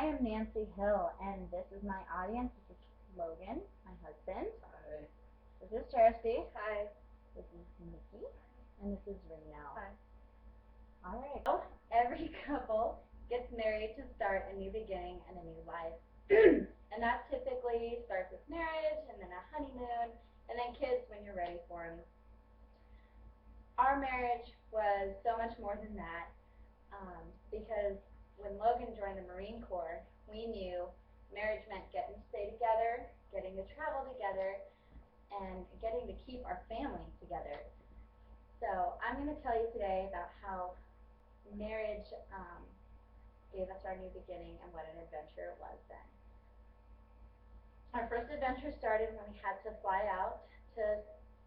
I am Nancy Hill, and this is my audience. This is Logan, my husband. Hi. This is Charity. Hi. This is Nikki, and this is Reno. Hi. All right. So, every couple gets married to start a new beginning and a new life. And that typically starts with marriage, and then a honeymoon, and then kids when you're ready for them. Our marriage was so much more than that, because when Logan joined the Marine Corps, we knew marriage meant getting to stay together, getting to travel together, and getting to keep our family together. So I'm going to tell you today about how marriage gave us our new beginning and what an adventure it was then. Our first adventure started when we had to fly out to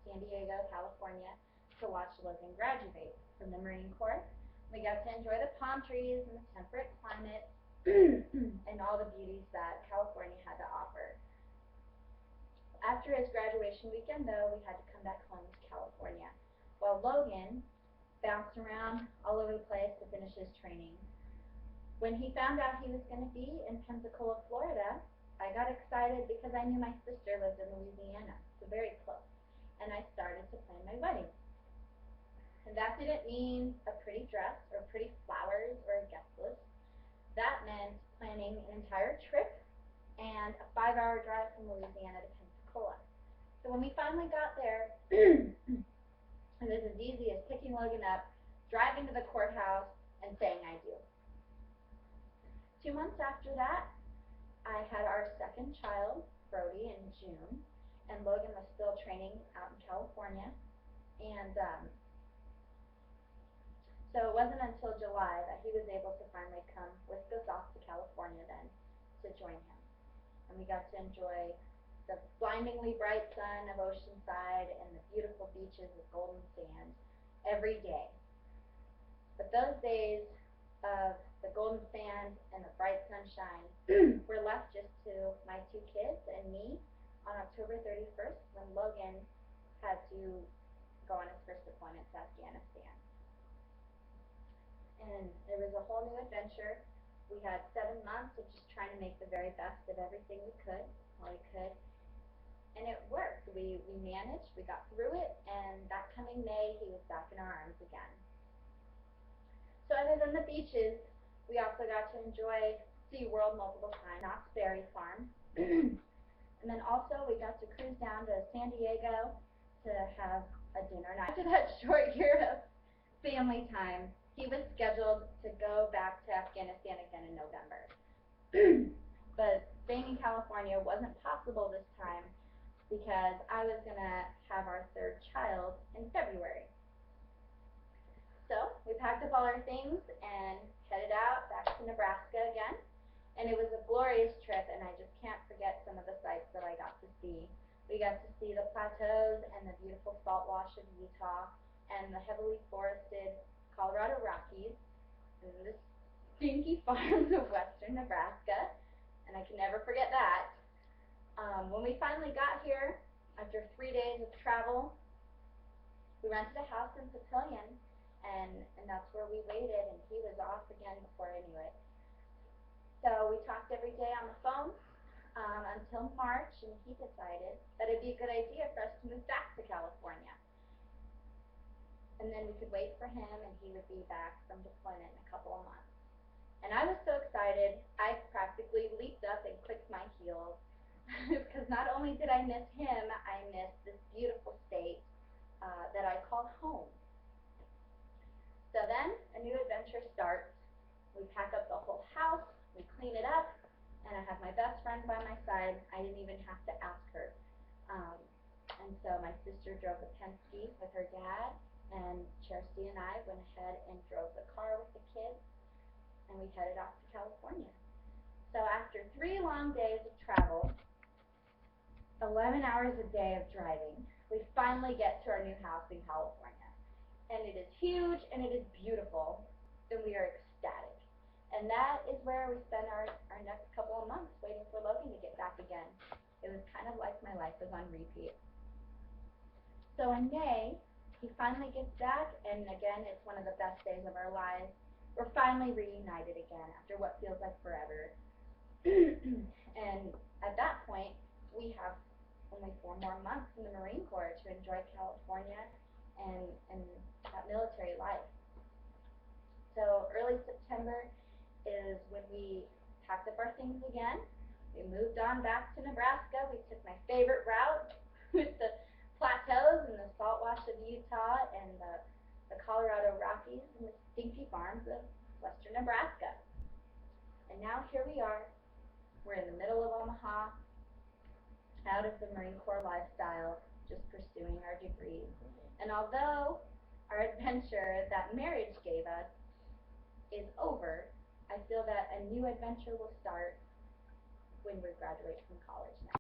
San Diego, California to watch Logan graduate from the Marine Corps. We got to enjoy the palm trees and the temperate climate and all the beauties that California had to offer. After his graduation weekend, though, we had to come back home to California, while Logan bounced around all over the place to finish his training. When he found out he was going to be in Pensacola, Florida, I got excited because I knew my sister lived in Louisiana, so very close, and I started to plan my wedding. And that didn't mean a pretty dress or pretty flowers or a guest list. That meant planning an entire trip and a 5-hour drive from Louisiana to Pensacola. So when we finally got there, it was as easy as picking Logan up, driving to the courthouse, and saying I do. 2 months after that, I had our second child, Brody, in June, and Logan was still training out in California. And so it wasn't until July that he was able to finally come with us off to California then to join him. And we got to enjoy the blindingly bright sun of Oceanside and the beautiful beaches with golden sand every day. But those days of the golden sand and the bright sunshine were left just to my 2 kids and me on October 31st when Logan had to go on his first deployment to Afghanistan. And it was a whole new adventure. We had 7 months of just trying to make the very best of everything we could, while we could. And it worked. We managed, we got through it, and that coming May, he was back in our arms again. So other than the beaches, we also got to enjoy SeaWorld multiple times, Knott's Berry Farm. And then also we got to cruise down to San Diego to have a dinner. And after that short year of family time, he was scheduled to go back to Afghanistan again in November. But staying in California wasn't possible this time because I was going to have our 3rd child in February. So we packed up all our things and headed out back to Nebraska again. And it was a glorious trip, and I just can't forget some of the sights that I got to see. We got to see the plateaus and the beautiful salt wash of Utah and the heavily forested Colorado Rockies and the stinky farms of western Nebraska, and I can never forget that. When we finally got here, after 3 days of travel, we rented a house in Papillion, and that's where we waited, and he was off again before I knew it. So we talked every day on the phone until March, and he decided that it'd be a good idea for us to move back to California. And then we could wait for him, and he would be back from deployment in a couple of months. And I was so excited, I practically leaped up and clicked my heels, because not only did I miss him, I missed this beautiful state that I called home. So then, a new adventure starts. We pack up the whole house, we clean it up, and I have my best friend by my side. I didn't even have to ask her. And so my sister drove the Penske with her dad, and Charity and I went ahead and drove the car with the kids, and we headed off to California. So after 3 long days of travel, 11 hours a day of driving, we finally get to our new house in California. And it is huge, and it is beautiful, and we are ecstatic. And that is where we spent our next couple of months waiting for Logan to get back again. It was kind of like my life was on repeat. So in May, he finally gets back, and again, it's one of the best days of our lives. We're finally reunited again after what feels like forever. And at that point, we have only 4 more months in the Marine Corps to enjoy California and that military life. So early September is when we packed up our things again. We moved on back to Nebraska. We took my favorite route with the plateaus and the salt wash of Utah and the Colorado Rockies and the stinky farms of western Nebraska. And now here we are. We're in the middle of Omaha, out of the Marine Corps lifestyle, just pursuing our degrees. And although our adventure that marriage gave us is over, I feel that a new adventure will start when we graduate from college next.